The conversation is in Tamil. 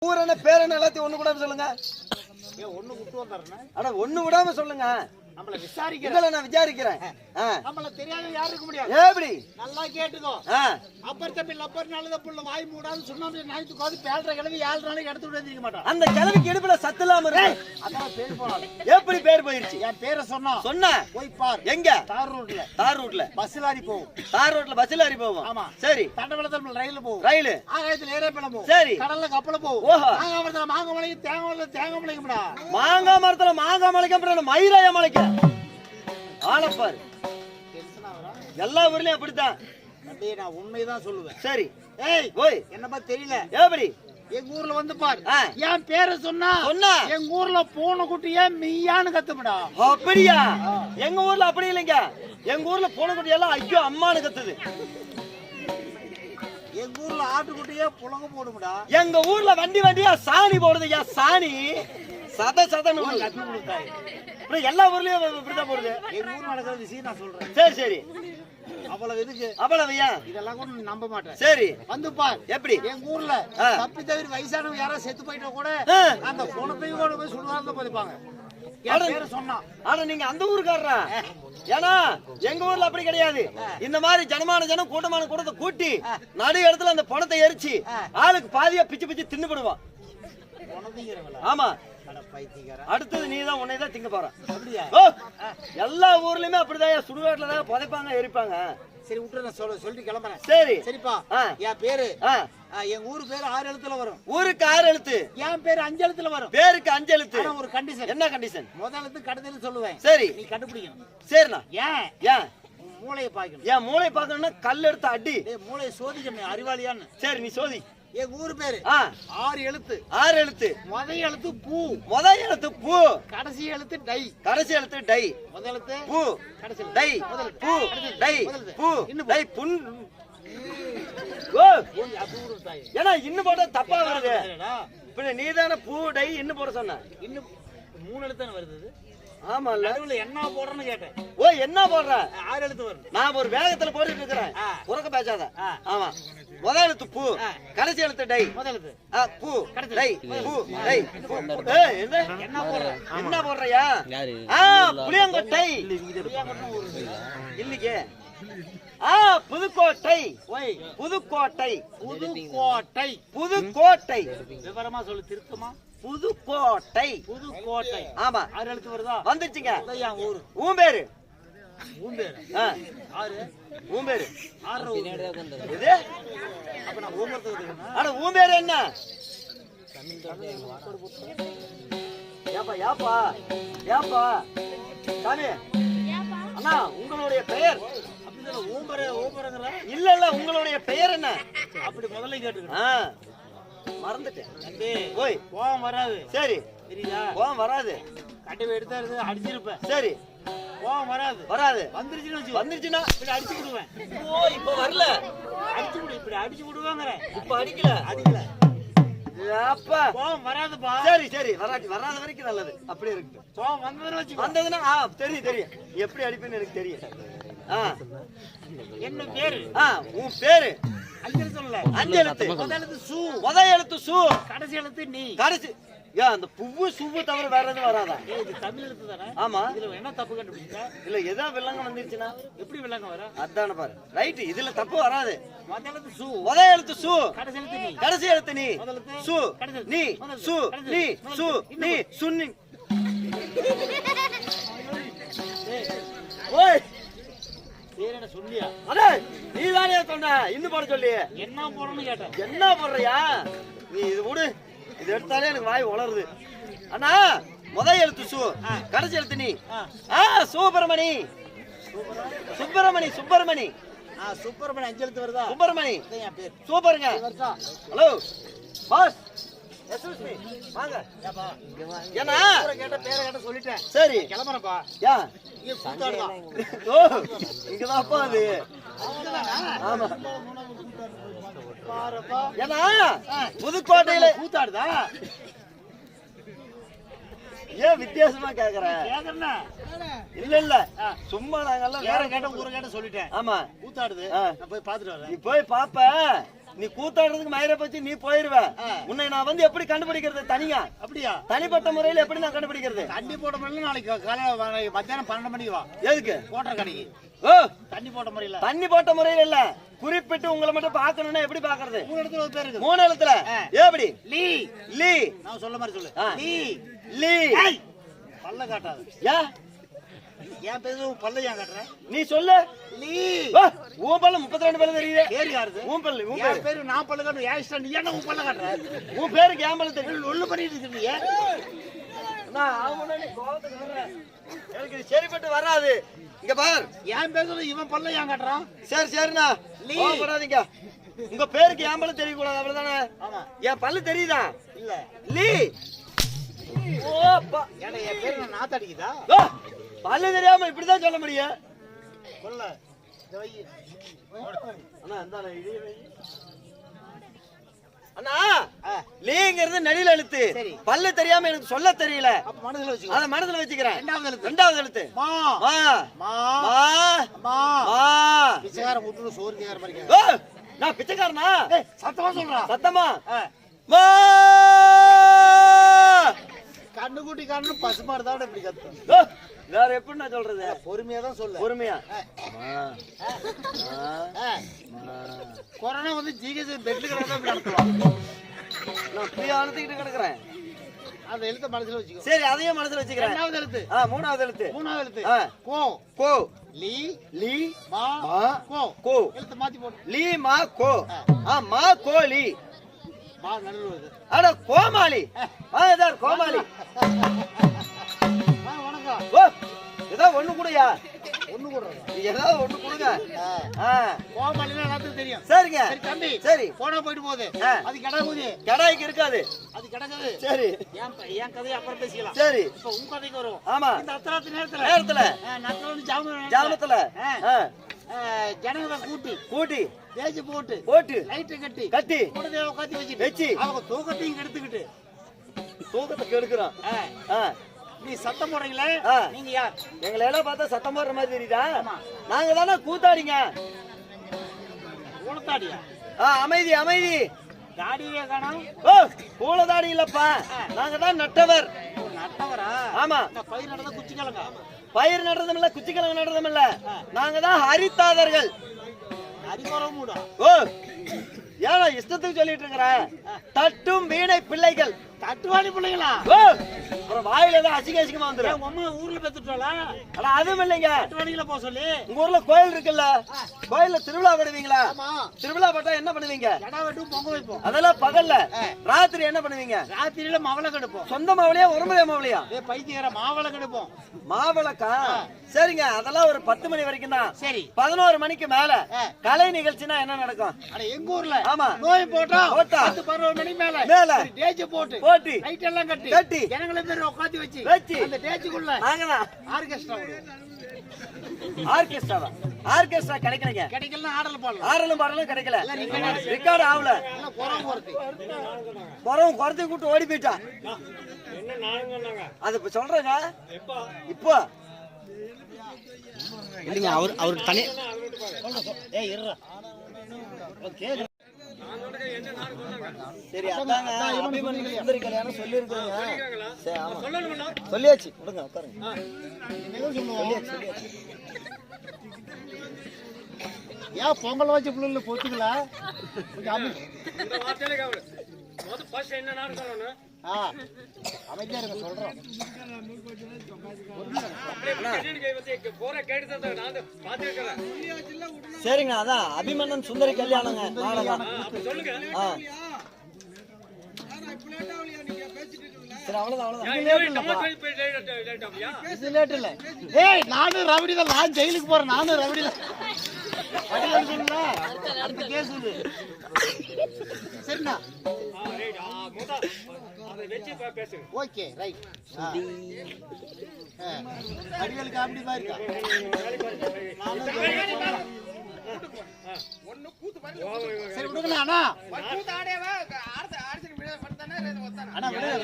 ஊரான பேரன் எல்லாத்தையும் ஒண்ணு கூட சொல்லுங்க. ஒண்ணு விட்டு வந்தாருன்னா அட ஒண்ணு விடாம சொல்லுங்க. நம்மள விசாரிக்கிறேன். நான் விசாரிக்கிறேன். நம்மள தெரியாத யாரும் இருக்க முடியாது. எப்படி நல்லா கேட்டுக்கோ. அப்பர் தம்பி லப்பர் நல்லத புள்ள வாய் மூடாது சுண்ணாம்பு நாய்த்து கோது பேல்ற கிளவி 7 நாளைக்கு எடுத்து விட தெரியுக்க மாட்டான். அந்த கிளவிக்கு இடுப்புல சத்து இல்லாம இருக்கு. அதான் பேர் போறாரு. எப்படி பேர் போயிருச்சு? என் பேரை சொன்னா போய் பார். எங்க? தார் ரோட்ல. தார் ரோட்ல பஸ் லாரி போகும். தார் ரோட்ல பஸ் லாரி போகும். ஆமா. சரி. தண்டவளத்துல ரயில் போகும். ரயில். ஆகாயத்துல ஏரோப்ளேன் போகும். சரி. கடல்ல கப்பல் போகும். ஓஹோ. மாங்காமரத்துல மாங்காய் மலைக்கு தேங்காய் மலைக்கும்டா. மாங்காய் மரத்துல மாங்காய் மலைக்கு அப்புறம் மயிராய மலைக்கு. ஆளப்பாரு. எல்லா ஊர்லயும் அப்படித்தான். அப்படியே நான் உண்மைதான் சொல்லுவேன். சரி. ஏய் ஓய் என்னப்பா தெரியல. எப்படி? எங்க ஊர்ல வந்து பாரு. என் பேரை சொன்னா எங்க ஊர்ல பூனை குட்டியே மெய்யான்னு கத்துமுடா. அப்படியா? எங்க ஊர்ல அப்படி இல்லைங்க. எங்க ஊர்ல பூனை குட்டி எல்லாம் ஐயோ அம்மானு கத்துது. எங்க ஊர்ல ஆட்டுக்குட்டியே புலங்க போடுமுடா. எங்க ஊர்ல வண்டி வண்டியா சாணி போடுது. யா சாணி சத சதன்னு கத்து கொடுத்தாய். எல்லா ஊர்லயும் இப்படிதான் போடுது. எங்க ஊர்ல நடக்கிற விஷயம் நான் சொல்றேன். சரி சரி. அவ்வளவு எதுக்கு? அவ்வளவுயா? இதெல்லாம் கூட நம்ப மாட்டேன். சரி வந்து பார். எப்படி? எங்க ஊர்ல தப்பி தவிர வயசானவங்க யாராவது செத்து போயிட்டா கூட அந்த பொணத்தையும் கூட போய் சுடுகாட்டுல போதிப்பாங்க. ஆனா நீங்க அந்த ஊருக்காரரா? ஏன்னா எங்க ஊர்ல அப்படி கிடையாது. இந்த மாதிரி ஜனமான ஜனம் கூட்டமான கூட்டத்தை கூட்டி நடு இடத்துல அந்த பணத்தை எரிச்சு ஆளுக்கு பாதியா பிச்சு பிச்சு தின்னுபடுவான். ஆமா. அடுத்தது நீதான் உன்னைதான் திங்க போற. அப்படியா? எல்லா ஊர்லயுமே அப்படிதான் சுடுகாட்டுல தான் புதைப்பாங்க எரிப்பாங்க. சரி விட்டு நான் சொல்லிட்டு கிளம்புறேன். சரி சரிப்பா. என் பேரு எங்க ஊரு பேரு 6 எழுத்துல வரும். ஊருக்கு 6 எழுத்து. என் பேரு 5 எழுத்துல வரும். பேருக்கு 5 எழுத்து. ஒரு கண்டிஷன். என்ன கண்டிஷன்? முதல் எழுத்து கடைசில சொல்லுவேன். சரி நீ கண்டுபிடிக்கணும். சரிண்ணா. ஏன் மூளையை பாக்கணும். ஏன் மூளை பாக்கணும்னா கல் எடுத்து அடி. மூளையை சோதிக்கணும் அறிவாளியான்னு. சரி நீ சோதி. எங்க ஊரு பேரு 6 எழுத்து. 6 எழுத்து. முதல் எழுத்து பூ. முதல் எழுத்து பூ. கடைசி எழுத்து டை. கடைசி எழுத்து டை. முதல் எழுத்து பூ. கடைசி டை. பூ. டை. பூ. டை. புன். ஓ ஏன்னா இன்னும் போட்டா தப்பா வருது. இப்ப நீதானே பூ டை இன்னும் போட சொன்ன. இன்னும் 3 எழுத்து வருது. ஆமா இல்ல என்ன போடுறேன்னு கேட்டேன். ஓ என்ன போடுற? 6 எழுத்து வரும். நான் ஒரு வேகத்துல போட்டுட்டு இருக்கிறேன். உறக்க பேசாத. ஆமா. முதல் எழுத்து பூ. கடைசி எழுத்து டை. முதல் எழுத்து பூ. டை. பூ. டை. என்ன போடுற? என்ன போடுறயா? புளியங்கொட்டை. இல்லையே. புதுக்கோட்டை. புதுக்கோட்டை. புதுக்கோட்டை. புதுக்கோட்டை. விவரமா சொல்லு திருத்தமா. புதுக்கோட்டை. புதுக்கோட்டை. ஆமா 6 எழுத்து வருதா? வந்துருச்சுங்க. ஊரு உன் பேரு? உன் பேரு 6. உன் பேரு? 6 இது அப்ப நான் ஊமர்த்துக்கு. அட உன் பேரு என்ன? ஏப்பா ஏப்பா ஏப்பா சாமி அண்ணா உங்களுடைய பெயர்? இல்ல இல்ல உங்களுடைய பெயர் என்ன? அப்படி முதல்ல கேட்டுக்கிறேன். மறந்துட்டேன். ஓய் கோவம் வராது. சரி சரியா? கோவம் வராது. கண்டிப்பா எடுத்தா அடிச்சிருப்பேன். சரி கோவம் வராது. வராது. வந்துருச்சுன்னா இப்படி அடிச்சு விடுவேன். ஓ இப்ப வரல. அடிச்சு விடு. இப்படி அடிச்சு விடுவாங்கறேன். இப்ப அடிக்கல. அப்பா கோவம் வராதுப்பா. சரி சரி வராத வரைக்கும் நல்லது. அப்படியே இருக்கு. கோவம் வந்ததுன்னா தெரியும் எப்படி அடிப்பேன்னு எனக்கு தெரியும். என்ன பேரு? உன் பேரு? 5 எழுத்து சொல்லல. 5 எழுத்து. முதல் எழுத்து சு. முதல் எழுத்து சு. கடைசி எழுத்து நீ. கடைசி அந்த பூவு சுவு தவிர வேற எதுவும் வராதா? இது தமிழ் எழுத்து தானே? ஆமா. இதுல என்ன தப்பு கண்டுபிடிச்சா? இல்ல ஏதா வில்லங்கம் வந்துருச்சுனா எப்படி வில்லங்கம் வர? அதான பாரு. ரைட் இதுல தப்பு வராது. முதல் எழுத்து சு. முதல் எழுத்து சு. கடைசி எழுத்து நீ. கடைசி எழுத்து நீ. சு. நீ. சு. நீ. சு. நீ. சுன்னி. ஓய் பேர் என்ன சொல்லியா? அடே நீ தானே சொன்ன இன்னும் போட சொல்லி. என்ன போறன்னு கேட்டேன். என்ன போடுறியா நீ? இது விடு. இது எடுத்தாலே எனக்கு வாய் உளருது. அண்ணா முதல் எழுத்து சு. கடைசி எழுத்து நீ. சுப்பிரமணி. சுப்பிரமணி. சுப்பிரமணி. சுப்பிரமணி 5 எழுத்து வருதா? சுப்பிரமணி என் பேர். சூப்பருங்க. ஹலோ பாஸ் எக்ஸ்கியூஸ் மீ வாங்க. ஏன்னா கேட்ட பேரை கேட்ட சொல்லிட்டேன். சரி கிளம்பறப்பா. யா நீ கூத்தாடுடா. ஓ இங்கதான்ப்பா அது. ஆமா பாருப்பா. ஏன்னா புதுக்கோட்டையில கூத்தாடுதா? ஏன் வித்தியாசமா கேக்குற? இல்ல இல்ல சும்மா நாங்கெல்லாம் வேற கேட்ட ஊரை கேட்ட சொல்லிட்டேன். ஆமா கூத்தாடுது. நான் போய் பாத்துட்டு வரேன். நீ போய் பாப்ப. நீ கூத்தாடுறதுக்கு மயிரை பச்சு நீ போயிருவ. உன்னை நான் வந்து எப்படி கண்டுபிடிக்கிறது தனியா? அப்படியா? தனிப்பட்ட முறையில எப்படி நான் கண்டுபிடிக்கிறது? தண்ணி போட்ட முறையில நாளைக்கு காலையில மத்தியானம் 12 மணிக்கு வா. எதுக்கு? கோட்டர் கடைக்கு. ஓ, தண்ணி போட்ட முறையில. தண்ணி போட்ட முறையில இல்ல, குறிப்பிட்டு உங்களை மட்டும் பாக்கணும்னா எப்படி பாக்குறது? 3 இடத்துல ஒரு பேர் இருக்கு. 3 எழுத்துல எப்படி? லீ. லீ. நான் சொல்ல மாதிரி சொல்லு. லீ. லீ. பல்ல காட்டாத. யா ஏன் பேரு பல்ல ஏன் காட்டுற? நீ சொல்லு. லீ. உன் பல்ல 32 பல்ல தெரியுது. பேர் யாருது? உன் பல்ல. உன் என் பேரு நான் பல்ல காட்டு. ஏன் இஷ்டம்? நீ என்ன உன் பல்ல காட்டுற? உன் பேருக்கு ஏன் பல்ல தெரியும்? ஒண்ணு பண்ணிட்டு இருக்கீங்க. நான் அவனே கோவத்துக்கு வர்றேன். எனக்கு இது சரிப்பட்டு வராது. இங்க பார். என் பேர் சொல்லு, இவன் பல்ல ஏன் காட்டுறான்? சரி சரிண்ணா, கோவப்படாதீங்க. உங்க பேருக்கு ஏன் பல்ல தெரியக்கூடாது, அவ்வளவுதானே? ஆமா. என் பல்லு தெரியுதா? இல்ல. லீ. ஓ அப்பா, ஏன்னா என் பேரு நாத்து அடிக்குதா? பல்லு தெரியாம இப்படிதான் சொல்ல முடியும். சொல்ல. அண்ணா இந்தாண்ணா, இதே வை. அண்ணா, லீங்கிறது நெடில எழுத்து. பல்லு தெரியாம எனக்கு சொல்ல தெரியல. அப்ப மனசுல வச்சுக்கோ. அத மனசுல வச்சுக்கிறேன். ரெண்டாவது எழுத்து மா. மா. மா. மா. மா. மா. பிச்சைக்கார முட்டு சோறு கேக்குற மாதிரி ஓ, நான் பிச்சைக்காரனா? சத்தமா சொல்றா. சத்தமா? மா. கண்ணு குட்டி கண்ணு பசுமாடு தான் இப்படி கத்தும். ஓ, வேற எப்படி நான் சொல்றது? பொறுமையா தான் சொல்லு. பொறுமையா. கொரோனா வந்து ஜிஹெச் பெட்ல கிடந்தா இப்படி நடத்துவான். நான் அப்படியே அழுத்திக்கிட்டு கிடக்குறேன். அந்த எழுத்த மனசுல வச்சுக்கோ. சரி, அதையும் மனசுல வச்சுக்கிறேன். ரெண்டாவது எழுத்து. மூணாவது எழுத்து. மூணாவது எழுத்து. கோ. கோ. லீ. லீ. மா. மா. கோ. கோ. எழுத்து மாத்தி போடு. லீ மா கோ. மா கோலி. மா நடுவுல வருது. அட கோமாளி. சார் கோமாளி. வணக்கம். ஓ, ஏதாவது ஒண்ணு கூடயா? ஒண்ணு கூட ஏதாவது ஒண்ணு கொடுங்க. கோமாளினா எல்லாத்துக்கும் தெரியும். சரிங்க. சரி தம்பி. சரி. போனா போயிட்டு போகுது. அது கிடக்குது. கடாய்க்கு இருக்காது. அது கிடக்குது. சரி. என் கதையை அப்புறம் பேசிக்கலாம். சரி. இப்ப உன் கதைக்கு வருவோம். ஆமா. இந்த அத்தராத்து நேரத்துல நத்தம் ஜாமத்துல ஜனங்களை கூட்டி தேய்ச்சி போட்டு லைட்டு கட்டி கூடதே உட்காந்து வச்சு அவங்க தூக்கத்தையும் கெடுத்துக்கிட்டு தூக்கத்தை கெடுக்கிறான். நீ சத்தம் போடுறீங்களே, நீங்க யார்? எங்களை எல்லாம் பார்த்தா சத்தம் போடுற மாதிரி தெரியுதா? நாங்க தானே கூத்தாடிங்க. உளத்தாடியா? அமைதி அமைதி. தாடியே காணோம். ஓ, பூல தாடி இல்லப்பா, நாங்க தான் நட்டவர். நட்டவரா? ஆமா. பயிர் நடந்த குச்சிக்கிழங்க. பயிர் நடுறதும் இல்ல, குச்சிக்கிழங்கு நடுறதும் இல்ல, நாங்க தான் ஹரித்தாதர்கள். ஹரிவரமுடா. ஓ, ஏன்னா இஷ்டத்துக்கு சொல்லிட்டு இருக்கிற தட்டும் வீணை பிள்ளைகள். தட்டுவாணி பிள்ளைங்களா? அப்புறம் வாயில ஏதோ அசிங்கமா வந்துடும். அம்மா ஊர்ல பெத்துட்டாளா? ஆனா அதுவும் இல்லைங்க. தட்டுவாணிகள போக சொல்லி. உங்க ஊர்ல கோயில் இருக்குல்ல, கோயில்ல திருவிழா பண்ணுவீங்களா? ஆமா. திருவிழா பட்டா என்ன பண்ணுவீங்க? கடா வெட்டு பொங்க வைப்போம். அதெல்லாம் பகல்ல. ராத்திரி என்ன பண்ணுவீங்க? ராத்திரியில மாவளை கெடுப்போம். சொந்த மாவளையா ஒருமுறை மாவளையா? பைத்தியக்கார மாவளை கெடுப்போம். மாவளக்கா? சரிங்க, அதெல்லாம் ஒரு 10 மணி வரைக்கும் தான். சரி. 11 மணிக்கு மேல கலை நிகழ்ச்சினா என்ன நடக்கும்? அட எங்க ஊர்ல ஆமா, நோய் போட்டா 10-11 மணி மேல டேஜ் போட்டு லைட் எல்லாம் கட்டி ஜனங்களை பேர் உட்காந்து வச்சு அந்த டேஜுக்குள்ள நாங்கதான் ஆர்கெஸ்ட்ரா விடுவோம். ஆர்கெஸ்ட்ராவா? ஆர்கெஸ்ட்ரா கிடைக்கலங்க. கிடைக்கலன்னா ஆடல் பாடலாம். ஆடலும் பாடலும் கிடைக்கல. ரெக்கார்டு ஆகல. குறவும் குறத்தை கூட்டு ஓடி போயிட்டா. அது இப்ப சொல்றேங்க. இப்போ இல்லைங்க, அவர் தனி இருறா. சரி, அதாங்க அபிமன்யு சுந்தரி கல்யாணம் சொல்லியிருக்கீங்க. சரி, ஆமா சொல்லியாச்சு. விடுங்க, உட்காருங்க. சொல்லியாச்சு. ஏன் பொங்கல் வச்ச பிள்ளைல பொத்துக்கல? அமைதியா இருங்க, சொல்றோம். சரிங்க, அதான் அபிமன்னன் சுந்தரி கல்யாணங்க. நாடகம். சரி, அவ்வளவுதான். இது லேட் இல்ல. ஏய், நானும் ரவுடி தான். நான் ஜெயிலுக்கு போறேன். நானும் ரவுடி தான். அடுத்த கேஸ் இது. சரிண்ணா, ஓகே ரைட். அடிகளுக்கு அப்படி பாருங்க. சரி விடுங்களா அண்ணா. அண்ணா விடுங்க.